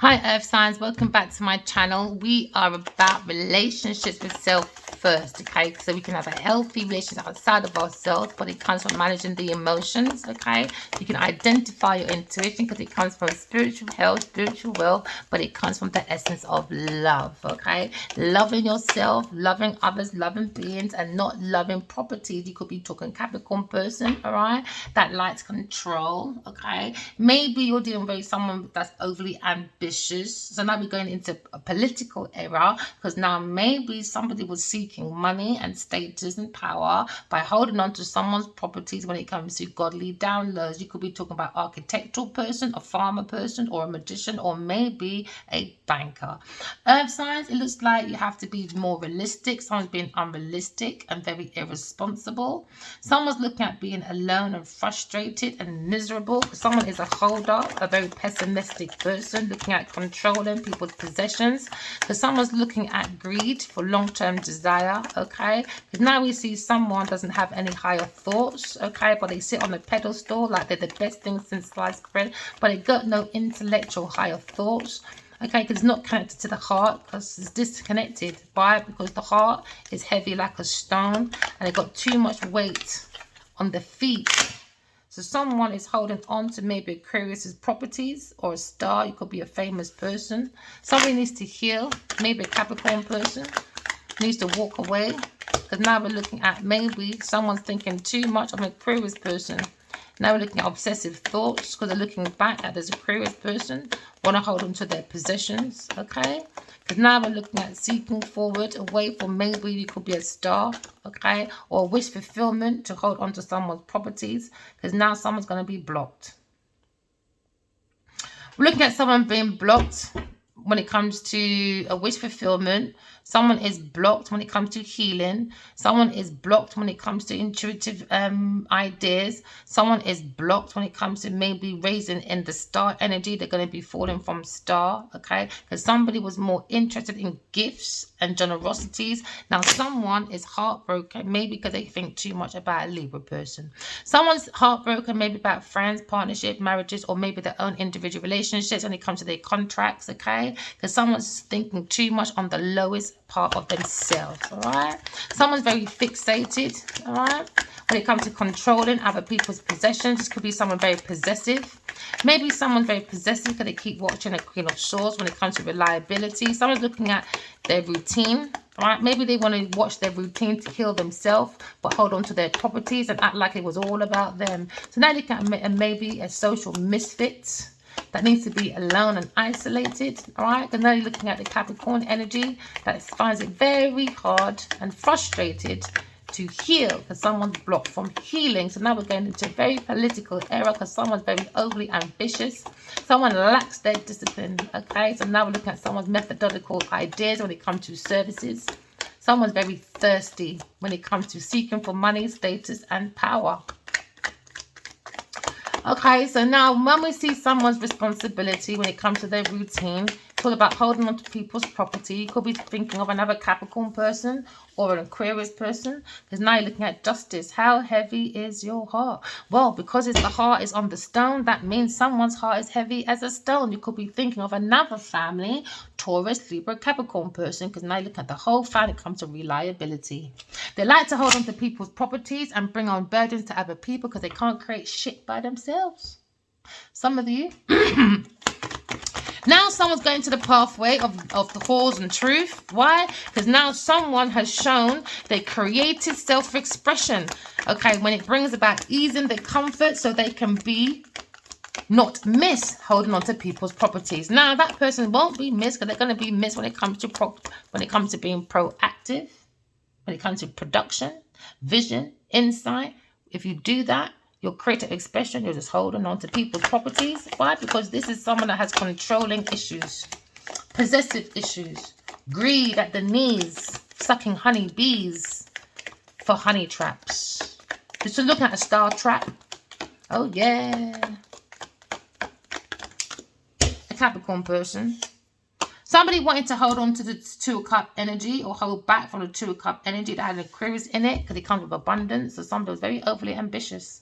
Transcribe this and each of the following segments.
Hi Earth Signs, welcome back to my channel. We are about relationships with self first, okay? So we can have a healthy relationship outside of ourselves, but it comes from managing the emotions, okay? You can identify your intuition because it comes from spiritual health, spiritual wealth, but it comes from the essence of love, okay? Loving yourself, loving others, loving beings, and not loving properties. You could be talking Capricorn person, all right? That likes control, okay? Maybe you're dealing with someone that's overly ambitious. So now we're going into a political era because now maybe somebody was seeking money and status and power by holding on to someone's properties when it comes to godly downloads. You could be talking about architectural person, a farmer person, or a magician, or maybe a banker. Earth signs, it looks like you have to be more realistic. Someone's being unrealistic and very irresponsible. Someone's looking at being alone and frustrated and miserable. Someone is a holder, a very pessimistic person, looking at controlling people's possessions. So someone's looking at greed for long-term desire, okay? Because now we see someone doesn't have any higher thoughts, okay? But they sit on a pedestal like they're the best thing since sliced bread, but they got no intellectual higher thoughts. Okay, because it's not connected to the heart, because it's disconnected. Why? Because the heart is heavy like a stone and it got too much weight on the feet. So someone is holding on to maybe Aquarius's properties or a star. You could be a famous person. Somebody needs to heal. Maybe a Capricorn person needs to walk away. Because now we're looking at maybe someone's thinking too much of an Aquarius person. Now we're looking at obsessive thoughts because they're looking back at this Aquarius person, want to hold on to their possessions, okay? Because now we're looking at seeking forward away from maybe you could be a star, okay? Or a wish fulfillment to hold on to someone's properties because now someone's going to be blocked. We're looking at someone being blocked when it comes to a wish fulfillment. Someone is blocked when it comes to healing. Someone is blocked when it comes to intuitive ideas. Someone is blocked when it comes to maybe raising in the star energy. They're going to be falling from star, okay? Because somebody was more interested in gifts and generosities. Now someone is heartbroken, maybe because they think too much about a Libra person. Someone's heartbroken maybe about friends, partnership, marriages, or maybe their own individual relationships when it comes to their contracts, okay? Because someone's thinking too much on the lowest part of themselves, all right? Someone's very fixated, all right? When it comes to controlling other people's possessions, this could be someone very possessive. Maybe someone's very possessive because they keep watching a Queen of Swords when it comes to reliability. Someone's looking at their routine, right? Maybe they want to watch their routine to heal themselves, but hold on to their properties and act like it was all about them. So now they can maybe a social misfit that needs to be alone and isolated, all right? Because now you're looking at the Capricorn energy that finds it very hard and frustrated to heal because someone's blocked from healing. So now we're going into a very political era because someone's very overly ambitious. Someone lacks their discipline, okay? So now we're looking at someone's methodological ideas when it comes to services. Someone's very thirsty when it comes to seeking for money, status, and power. Okay, so now when we see someone's responsibility when it comes to their routine, it's all about holding on to people's property. You could be thinking of another Capricorn person or an Aquarius person, because now you're looking at justice. How heavy is your heart? Well, because the heart is on the stone, that means someone's heart is heavy as a stone. You could be thinking of another family, Taurus, Libra, Capricorn person, because now you look at the whole family, it comes to reliability. They like to hold on to people's properties and bring on burdens to other people because they can't create shit by themselves. Some of you. Now someone's going to the pathway of the halls and truth. Why? Because now someone has shown their creative self-expression. Okay, when it brings about easing their comfort so they can be not miss holding on to people's properties. Now that person won't be missed because they're going to be missed when it comes to being proactive, when it comes to production, vision, insight. If you do that, your creative expression, you're just holding on to people's properties. Why? Because this is someone that has controlling issues, possessive issues, greed at the knees, sucking honey bees for honey traps. Just to look at a star trap. Oh yeah. A Capricorn person. Somebody wanting to hold on to the Two of Cup energy or hold back from the Two of Cup energy that had an Aquarius in it because it comes with abundance. So somebody was very overly ambitious.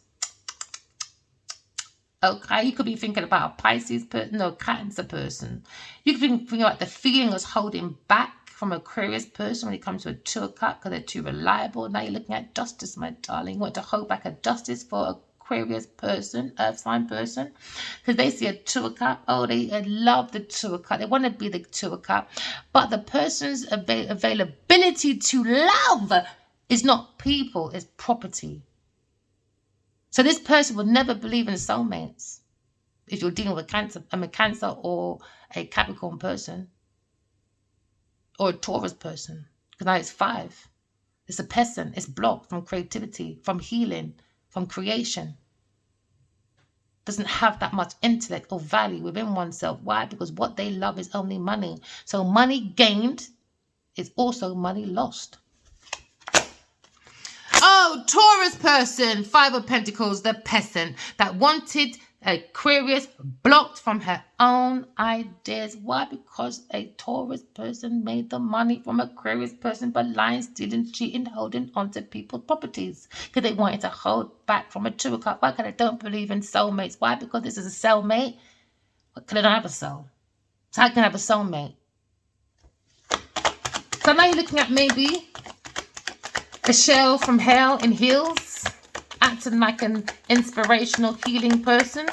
Okay, you could be thinking about a Pisces person or a Cancer person. You could be thinking about the feeling that's holding back from Aquarius person when it comes to a Two of Cups because they're too reliable. Now you're looking at justice, my darling. You want to hold back a justice for Aquarius person, Earth sign person, because they see a Two of Cups. Oh, they love the Two of Cups. They want to be the Two of Cups, but the person's availability to love is not people, it's property. So this person would never believe in soulmates if you're dealing with a Cancer or a Capricorn person or a Taurus person. Because now it's 5. It's a person. It's blocked from creativity, from healing, from creation. Doesn't have that much intellect or value within oneself. Why? Because what they love is only money. So money gained is also money lost. Oh, Taurus person, 5 of Pentacles, the peasant that wanted Aquarius blocked from her own ideas. Why? Because a Taurus person made the money from Aquarius person by lying, stealing, cheating, holding onto people's properties because they wanted to hold back from a Two of Cups. Why? Because they don't believe in soulmates. Why? Because this is a cellmate. Because they don't have a soul. So how can I have a soulmate? So now you're looking at maybe a shell from hell in heels, acting like an inspirational healing person.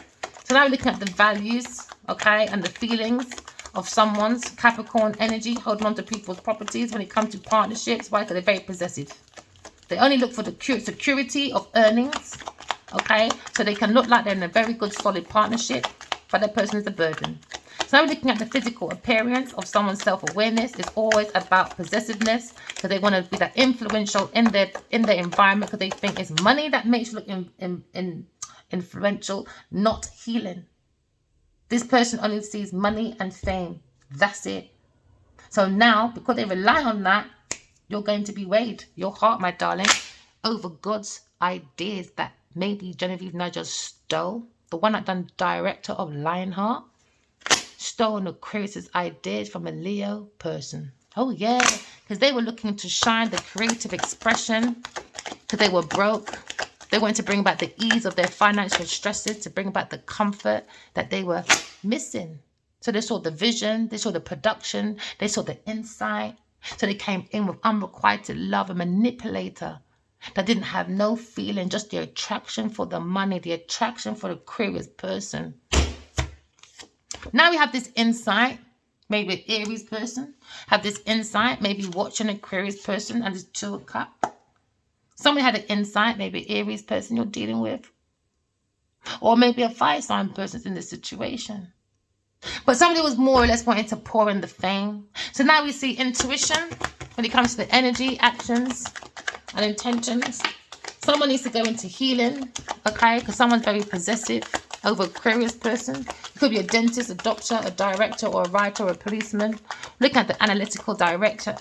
So now we're looking at the values, okay, and the feelings of someone's Capricorn energy, holding on to people's properties when it comes to partnerships. Why? Because they're very possessive. They only look for the security of earnings, okay? So they can look like they're in a very good, solid partnership, but that person is a burden. So now we're looking at the physical appearance of someone's self-awareness. It's always about possessiveness. So they want to be that influential in their environment because they think it's money that makes you look influential, not healing. This person only sees money and fame. That's it. So now, because they rely on that, you're going to be weighed, your heart, my darling, over God's ideas that maybe Genevieve Nigel stole. The one that done director of Lionheart. Stolen Aquarius' ideas from a Leo person. Oh yeah, because they were looking to shine the creative expression because they were broke. They wanted to bring back the ease of their financial stresses, to bring back the comfort that they were missing. So they saw the vision, they saw the production, they saw the insight. So they came in with unrequited love, a manipulator that didn't have no feeling, just the attraction for the money, the attraction for the Aquarius person. Now we have this insight, maybe an Aries person, have this insight, maybe watching an Aquarius person and this Two of Cups. Somebody had an insight, maybe an Aries person you're dealing with. Or maybe a fire sign person's in this situation. But somebody was more or less wanting to pour in the fame. So now we see intuition when it comes to the energy, actions, and intentions. Someone needs to go into healing, okay? Because someone's very possessive over Aquarius person. It could be a dentist, a doctor, a director, or a writer, or a policeman. Look at the analytical director,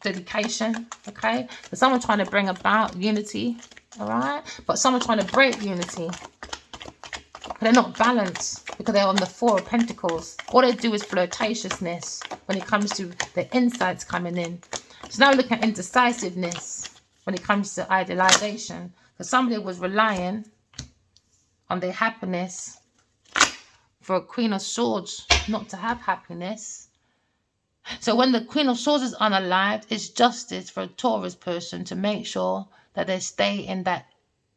dedication, okay? There's someone trying to bring about unity, all right? But someone trying to break unity. They're not balanced because they're on the 4 of Pentacles. All they do is flirtatiousness when it comes to the insights coming in. So now we're looking at indecisiveness when it comes to idealization. Because somebody was relying on their happiness for a Queen of Swords not to have happiness. So when the Queen of Swords is unalived, it's justice for a Taurus person to make sure that they stay in that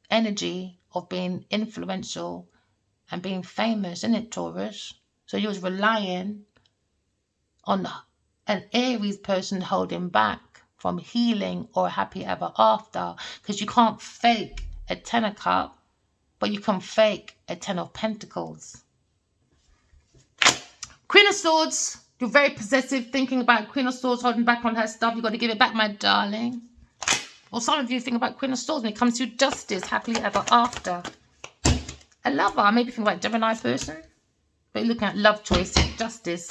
energy of being influential and being famous, isn't it, Taurus? So you was relying on an Aries person holding back from healing or happy ever after, because you can't fake a 10 of Cups, but you can fake a 10 of Pentacles. Queen of Swords, you're very possessive, thinking about Queen of Swords holding back on her stuff. You've got to give it back, my darling. Or some of you think about Queen of Swords when it comes to justice, happily ever after. A lover, maybe think about Gemini person, but you're looking at love choices, justice.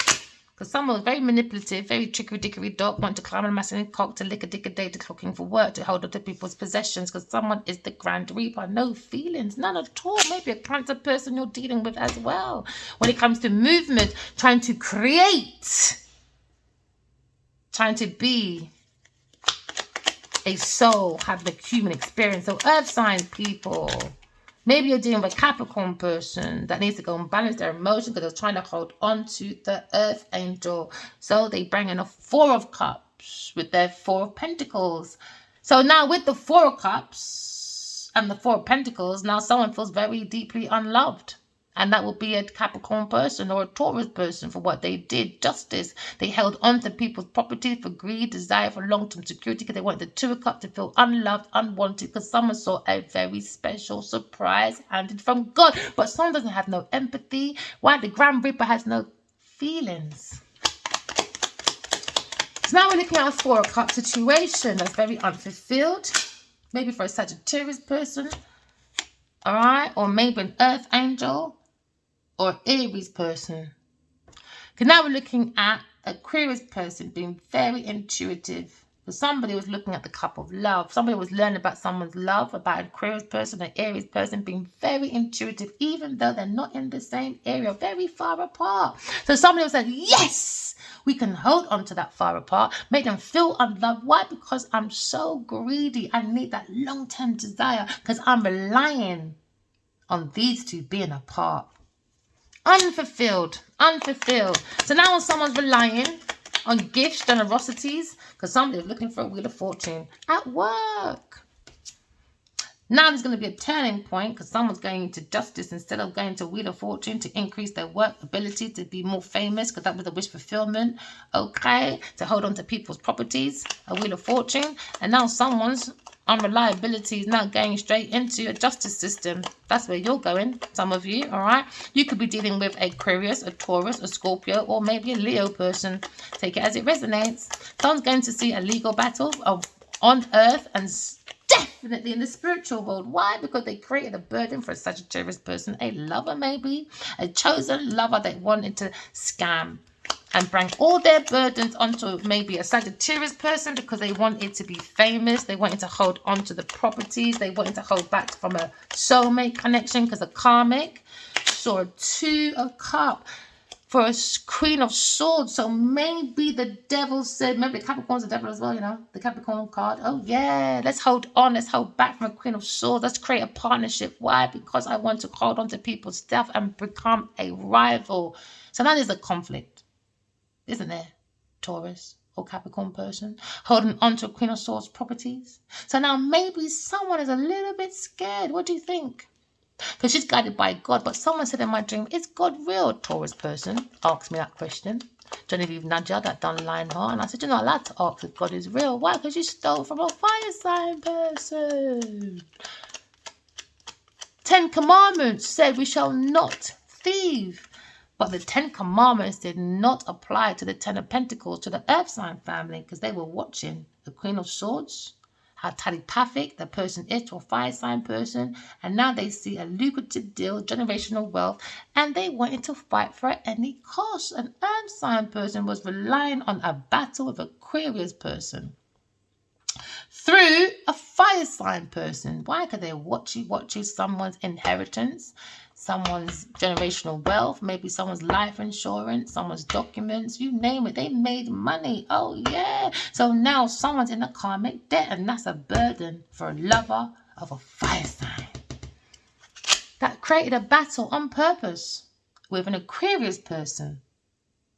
Because someone was very manipulative, very trickery-dickery dog, want to climb on a masculine cock, to lick a dick a day, to clocking for work, to hold on to people's possessions, because someone is the Grand Reaper. No feelings, none at all. Maybe a Cancer person you're dealing with as well. When it comes to movement, trying to create, trying to be a soul, have the human experience. So Earth sign people, Maybe you're dealing with a Capricorn person that needs to go and balance their emotions because they're trying to hold on to the Earth Angel. So they bring in a Four of Cups with their Four of Pentacles. So now with the Four of Cups and the Four of Pentacles, now someone feels very deeply unloved. And that will be a Capricorn person or a Taurus person for what they did. Justice. They held on to people's property for greed, desire for long-term security because they wanted the Two of Cups to feel unloved, unwanted because someone saw a very special surprise handed from God. But someone doesn't have no empathy. Why? The Grand Reaper has no feelings. So now we're looking at a Four of Cups situation that's very unfulfilled. Maybe for a Sagittarius person. All right. Or maybe an Earth Angel. Or Aries person. Okay, now we're looking at Aquarius person being very intuitive. So somebody was looking at the cup of love. Somebody was learning about someone's love, about an Aquarius person, an Aries person being very intuitive, even though they're not in the same area, very far apart. So somebody was like, yes, we can hold on to that far apart, make them feel unloved. Why? Because I'm so greedy. I need that long-term desire because I'm relying on these two being apart. Unfulfilled. So now when someone's relying on gifts, generosities, because somebody's looking for a Wheel of Fortune at work. Now there's going to be a turning point because someone's going into justice instead of going to Wheel of Fortune to increase their work ability to be more famous because that was a wish fulfillment. Okay, to hold on to people's properties, a Wheel of Fortune. And now someone's unreliability is now going straight into a justice system. That's where you're going, some of you, all right? You could be dealing with a Aquarius, a Taurus, a Scorpio, or maybe a Leo person. Take it as it resonates. Someone's going to see a legal battle on Earth and definitely in the spiritual world. Why? Because they created a burden for a Sagittarius person, a lover maybe, a chosen lover that wanted to scam and bring all their burdens onto maybe a Sagittarius person because they wanted to be famous. They wanted to hold on to the properties. They wanted to hold back from a soulmate connection because a karmic saw a Two of Cups for a Queen of Swords. So maybe the devil said, maybe the Capricorn's the devil as well, you know, the Capricorn card. Oh yeah, let's hold on. Let's hold back from a Queen of Swords. Let's create a partnership. Why? Because I want to hold on to people's stuff and become a rival. So now there's a conflict. Isn't there, Taurus or Capricorn person, holding on to a Queen of Swords properties? So now maybe someone is a little bit scared. What do you think? Because she's guided by God. But someone said in my dream, is God real, Taurus person? Asked me that question. Genevieve Nadja, that done line her. And I said, you're not allowed to ask if God is real. Why? Because you stole from a fire sign person. 10 Commandments said we shall not thieve. But the 10 Commandments did not apply to the 10 of Pentacles, to the Earthsign family, because they were watching the Queen of Swords, how telepathic the person is to a fire sign person, and now they see a lucrative deal, generational wealth, and they wanted to fight for at any cost. An Earthsign person was relying on a battle with an Aquarius person through a fire sign person. Why? Because they're watching someone's inheritance, someone's generational wealth, maybe someone's life insurance, someone's documents, you name it. They made money. Oh yeah. So now someone's in a karmic debt, and that's a burden for a lover of a fire sign that created a battle on purpose with an Aquarius person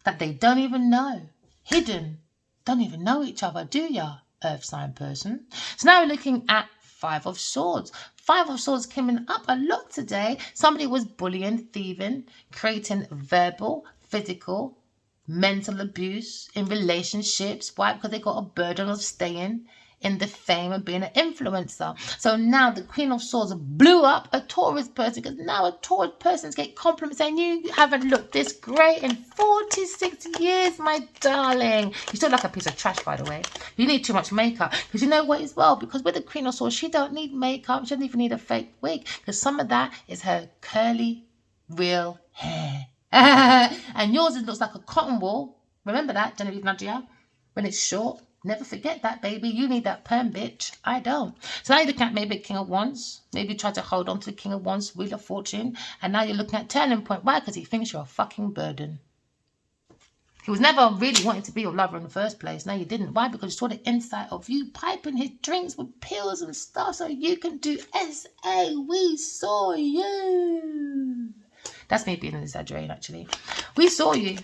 that they don't even know, hidden, don't even know each other, do ya, Earth sign person? So now we're looking at Five of Swords. Five of Swords coming up a lot today. Somebody was bullying, thieving, creating verbal, physical, mental abuse in relationships. Why? Because they got a burden of staying in the fame and being an influencer. So now the Queen of Swords blew up a Taurus person, because now a Taurus person get compliments saying, you haven't looked this great in 46 years, my darling. You still like a piece of trash, by the way. You need too much makeup. Because you know what as well? Because with the Queen of Swords, she don't need makeup. She doesn't even need a fake wig. Because some of that is her curly, real hair. And yours looks like a cotton wool. Remember that, Genevieve Nadia? When it's short. Never forget that, baby. You need that perm, bitch. I don't. So now you're looking at maybe King of Wands. Maybe try to hold on to the King of Wands, Wheel of Fortune. And now you're looking at turning point. Why? Because he thinks you're a fucking burden. He was never really wanting to be your lover in the first place. No, you didn't. Why? Because you saw the inside of you piping his drinks with pills and stuff so you can do SA. We saw you. That's me being exaggerating, actually. We saw you.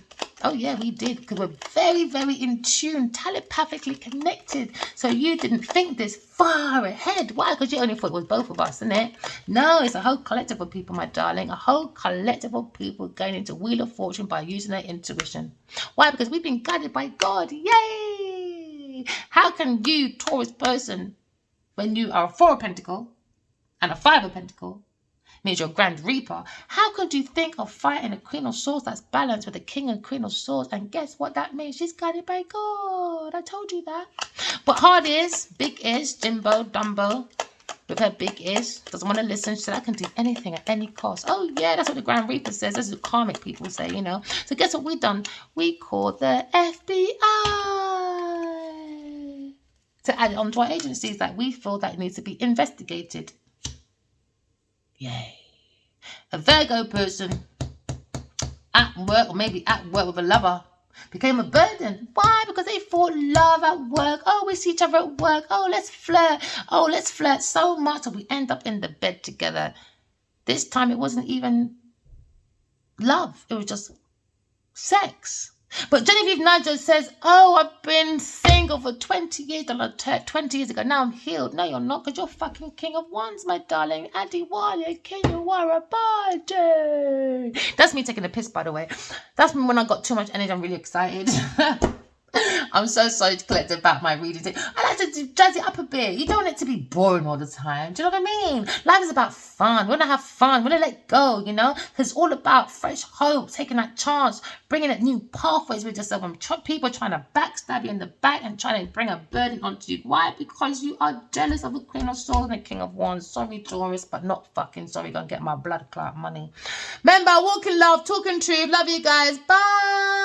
Oh, yeah, we did. Because we're very, very in tune, telepathically connected. So you didn't think this far ahead. Why? Because you only thought it was both of us, isn't it? No, it's a whole collective of people, my darling. A whole collective of people going into Wheel of Fortune by using their intuition. Why? Because we've been guided by God. Yay! How can you, Taurus person, when you are a 4 of Pentacle and a 5 of Pentacle, means you're a Grand Reaper, how could you think of fighting a Queen of Swords that's balanced with a King and Queen of Swords? And guess what that means? She's guided by God. I told you that. But hard is, big is, Jimbo, Dumbo, with her big is, doesn't want to listen. She said, I can do anything at any cost. Oh, yeah, that's what the Grand Reaper says. That's what karmic people say, you know. So guess what we done? We called the FBI to add it onto our agencies that we feel that it needs to be investigated. Yay. A Virgo person at work, or maybe at work with a lover, became a burden. Why? Because they thought love at work. Oh, we see each other at work. Oh, let's flirt. Oh, let's flirt so much that we end up in the bed together. This time it wasn't even love. It was just sex. But Genevieve Nigel says, oh, I've been single for 20 years. 20 years ago. Now I'm healed. No, you're not, because you're fucking King of Wands, my darling. Adiwale, King of Warabadi. That's me taking a piss, by the way. That's when I got too much energy. I'm really excited. I'm so sorry to collect about my reading. I like to jazz it up a bit. You don't want it to be boring all the time. Do you know what I mean? Life is about fun. We want to have fun. We want to let go, you know? Because it's all about fresh hope, taking that chance, bringing up new pathways with yourself. When people trying to backstab you in the back and trying to bring a burden onto you. Why? Because you are jealous of the Queen of Swords and the King of Wands. Sorry, Taurus, but not fucking sorry. Gonna get my blood clot money. Remember, walk in love, talking truth. Love you guys. Bye.